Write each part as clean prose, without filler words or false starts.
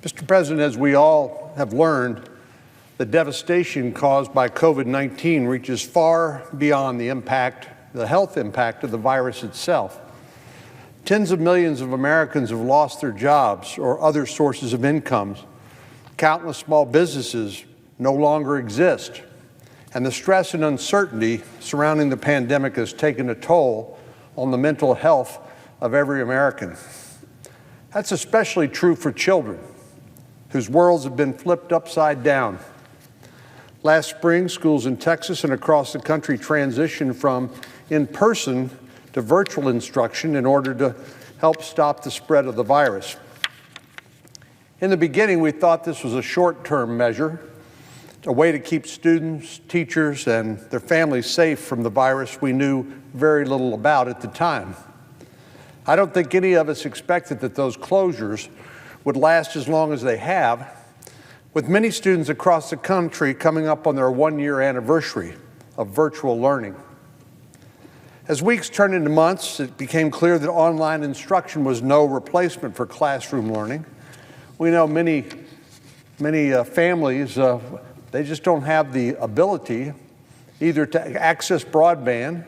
Mr. President, as we all have learned, the devastation caused by COVID-19 reaches far beyond the health impact of the virus itself. Tens of millions of Americans have lost their jobs or other sources of incomes. Countless small businesses no longer exist. And the stress and uncertainty surrounding the pandemic has taken a toll on the mental health of every American. That's especially true for children, whose worlds have been flipped upside down. Last spring, schools in Texas and across the country transitioned from in-person to virtual instruction in order to help stop the spread of the virus. In the beginning, we thought this was a short-term measure, a way to keep students, teachers, and their families safe from the virus we knew very little about at the time. I don't think any of us expected that those closures would last as long as they have, with many students across the country coming up on their one-year anniversary of virtual learning. As weeks turned into months, it became clear that online instruction was no replacement for classroom learning. We know many families, they just don't have the ability either to access broadband,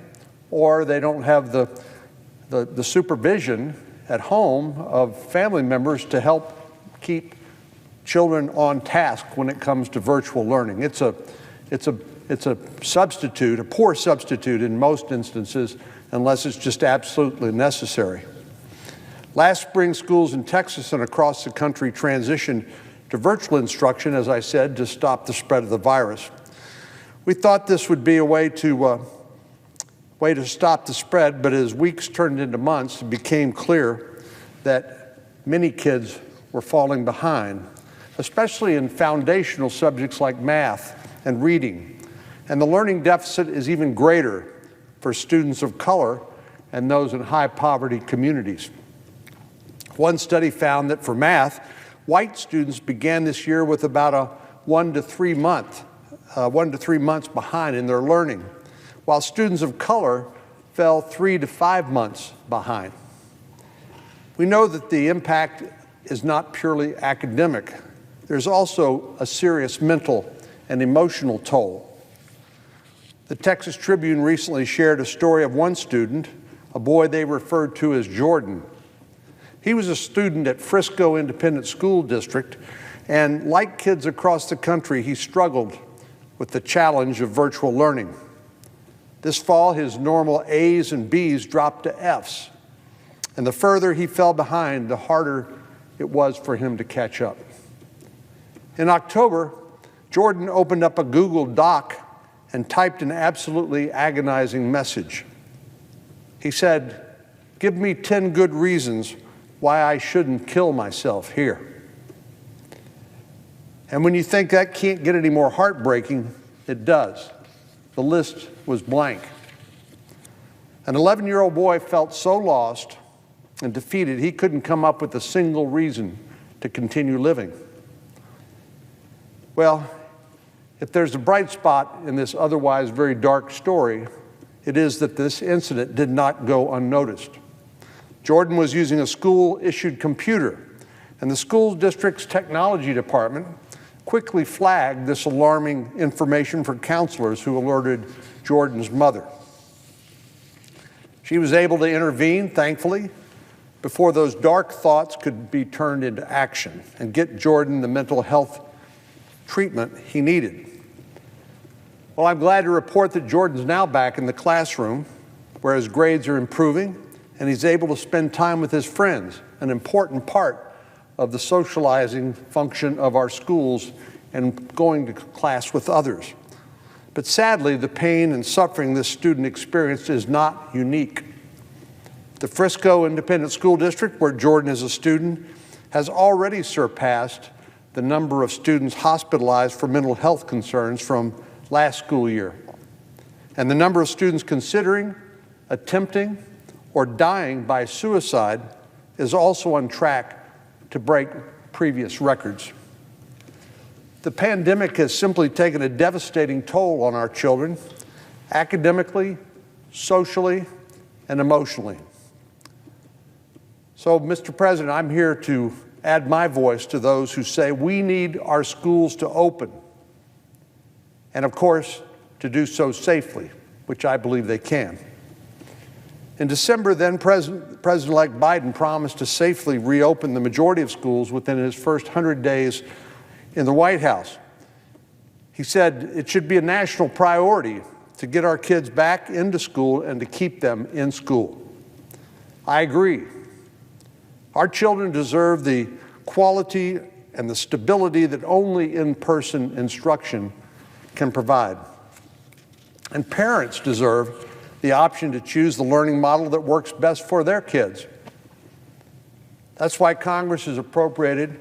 or they don't have the supervision at home of family members to help keep children on task when it comes to virtual learning. It's a substitute, a poor substitute in most instances, unless it's just absolutely necessary. Last spring, schools in Texas and across the country transitioned to virtual instruction, as I said, to stop the spread of the virus. We thought this would be a way to stop the spread, but as weeks turned into months, it became clear that many kids were falling behind, especially in foundational subjects like math and reading. And the learning deficit is even greater for students of color and those in high poverty communities. One study found that for math, white students began this year with about a 1 to 3 months behind in their learning, while students of color fell 3 to 5 months behind. We know that the impact is not purely academic. There's also a serious mental and emotional toll. The Texas Tribune recently shared a story of one student, a boy they referred to as Jordan. He was a student at Frisco Independent School District, and like kids across the country, he struggled with the challenge of virtual learning. This fall, his normal A's and B's dropped to F's, and the further he fell behind, the harder it was for him to catch up. In October, Jordan opened up a Google Doc and typed an absolutely agonizing message. He said, "Give me 10 good reasons why I shouldn't kill myself here." And when you think that can't get any more heartbreaking, it does. The list was blank. An 11-year-old boy felt so lost and defeated he couldn't come up with a single reason to continue living. Well, if there's a bright spot in this otherwise very dark story, it is that this incident did not go unnoticed. Jordan was using a school-issued computer, and the school district's technology department quickly flagged this alarming information for counselors who alerted Jordan's mother. She was able to intervene, thankfully, before those dark thoughts could be turned into action and get Jordan the mental health treatment he needed. Well, I'm glad to report that Jordan's now back in the classroom, where his grades are improving, and he's able to spend time with his friends, an important part of the socializing function of our schools and going to class with others. But sadly, the pain and suffering this student experienced is not unique. The Frisco Independent School District, where Jordan is a student, has already surpassed the number of students hospitalized for mental health concerns from last school year. And the number of students considering, attempting, or dying by suicide is also on track to break previous records. The pandemic has simply taken a devastating toll on our children, academically, socially, and emotionally. So, Mr. President, I'm here to add my voice to those who say we need our schools to open, and of course, to do so safely, which I believe they can. In December, then President-elect Biden promised to safely reopen the majority of schools within his first 100 days in the White House. He said it should be a national priority to get our kids back into school and to keep them in school. I agree. Our children deserve the quality and the stability that only in-person instruction can provide. And parents deserve the option to choose the learning model that works best for their kids. That's why Congress has appropriated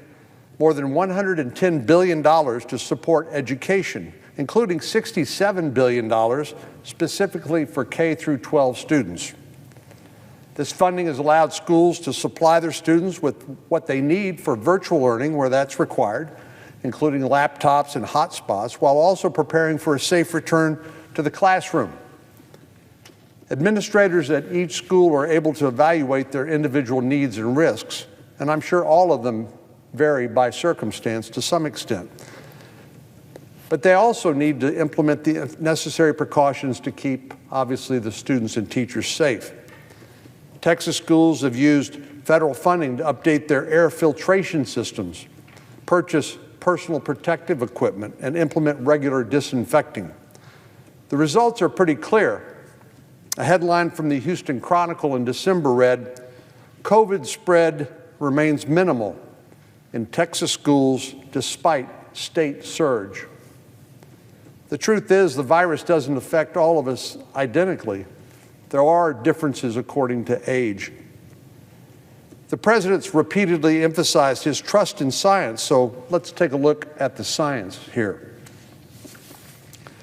more than $110 billion to support education, including $67 billion specifically for K through 12 students. This funding has allowed schools to supply their students with what they need for virtual learning where that's required, including laptops and hotspots, while also preparing for a safe return to the classroom. Administrators at each school are able to evaluate their individual needs and risks, and I'm sure all of them vary by circumstance to some extent. But they also need to implement the necessary precautions to keep, obviously, the students and teachers safe. Texas schools have used federal funding to update their air filtration systems, purchase personal protective equipment, and implement regular disinfecting. The results are pretty clear. A headline from the Houston Chronicle in December read, "COVID spread remains minimal in Texas schools despite state surge." The truth is, the virus doesn't affect all of us identically. There are differences according to age. The president's repeatedly emphasized his trust in science, so let's take a look at the science here.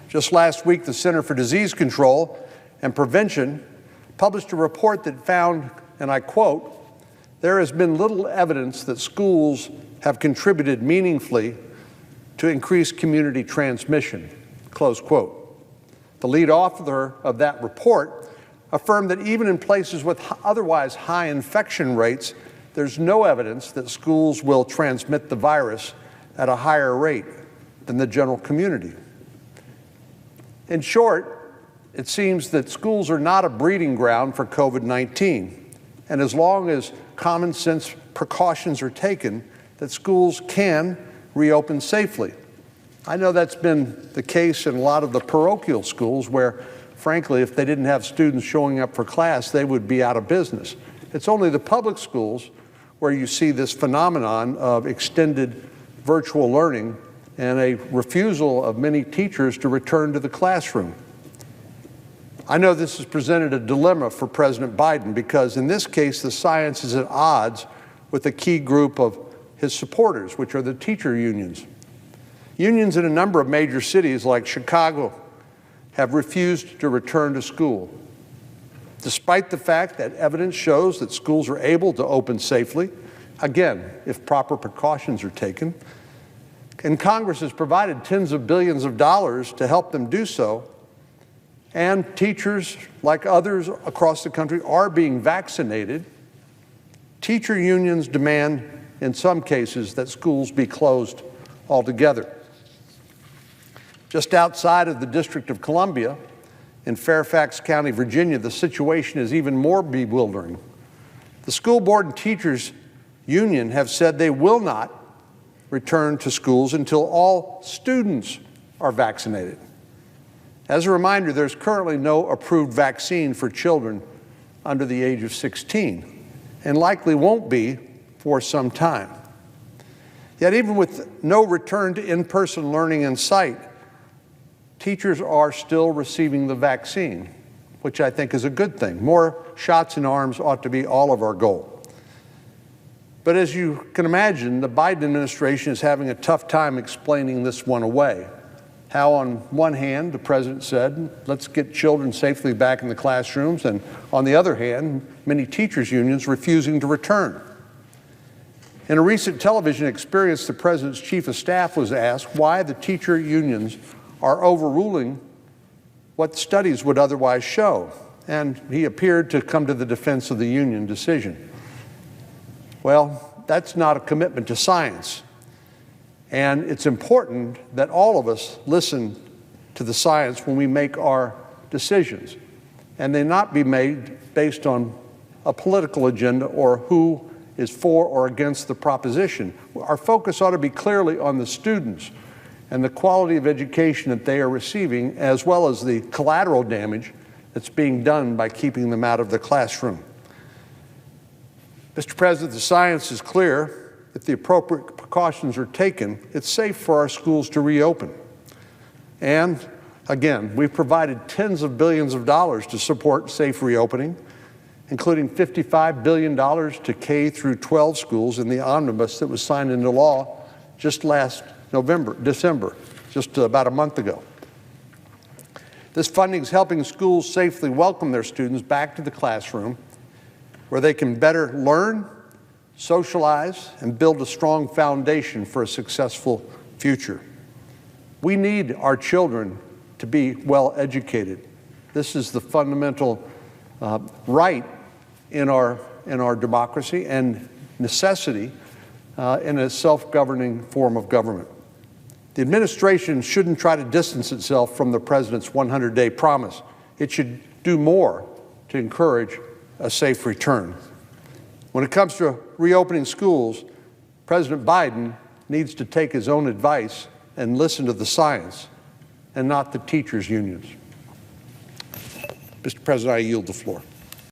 Just last week, the Center for Disease Control and Prevention published a report that found, and I quote, "There has been little evidence that schools have contributed meaningfully to increased community transmission," close quote. The lead author of that report affirmed that even in places with otherwise high infection rates, there's no evidence that schools will transmit the virus at a higher rate than the general community. In short, it seems that schools are not a breeding ground for COVID-19, and as long as common sense precautions are taken, that schools can reopen safely. I know that's been the case in a lot of the parochial schools where, frankly, if they didn't have students showing up for class, they would be out of business. It's only the public schools where you see this phenomenon of extended virtual learning and a refusal of many teachers to return to the classroom. I know this has presented a dilemma for President Biden because in this case, the science is at odds with a key group of his supporters, which are the teacher unions. Unions in a number of major cities like Chicago have refused to return to school, despite the fact that evidence shows that schools are able to open safely, again, if proper precautions are taken. And Congress has provided tens of billions of dollars to help them do so. And teachers, like others across the country, are being vaccinated. Teacher unions demand, in some cases, that schools be closed altogether. Just outside of the District of Columbia, in Fairfax County, Virginia, the situation is even more bewildering. The school board and teachers union have said they will not return to schools until all students are vaccinated. As a reminder, there's currently no approved vaccine for children under the age of 16, and likely won't be for some time. Yet even with no return to in-person learning in sight, teachers are still receiving the vaccine, which I think is a good thing. More shots in arms ought to be all of our goal. But as you can imagine, the Biden administration is having a tough time explaining this one away. How on one hand, the president said, let's get children safely back in the classrooms, and on the other hand, many teachers' unions refusing to return. In a recent television experience, the president's chief of staff was asked why the teacher unions are overruling what studies would otherwise show, and he appeared to come to the defense of the union decision. Well, that's not a commitment to science. And it's important that all of us listen to the science when we make our decisions, and they not be made based on a political agenda or who is for or against the proposition. Our focus ought to be clearly on the students and the quality of education that they are receiving, as well as the collateral damage that's being done by keeping them out of the classroom. Mr. President, the science is clear. If the appropriate precautions are taken, it's safe for our schools to reopen. And again, we've provided tens of billions of dollars to support safe reopening, including $55 billion to K through 12 schools in the omnibus that was signed into law just last December, just about a month ago. This funding is helping schools safely welcome their students back to the classroom, where they can better learn, socialize, and build a strong foundation for a successful future. We need our children to be well educated. This is the fundamental right in our democracy and necessity in a self-governing form of government. The administration shouldn't try to distance itself from the president's 100-day promise. It should do more to encourage a safe return. When it comes to reopening schools, President Biden needs to take his own advice and listen to the science and not the teachers' unions. Mr. President, I yield the floor.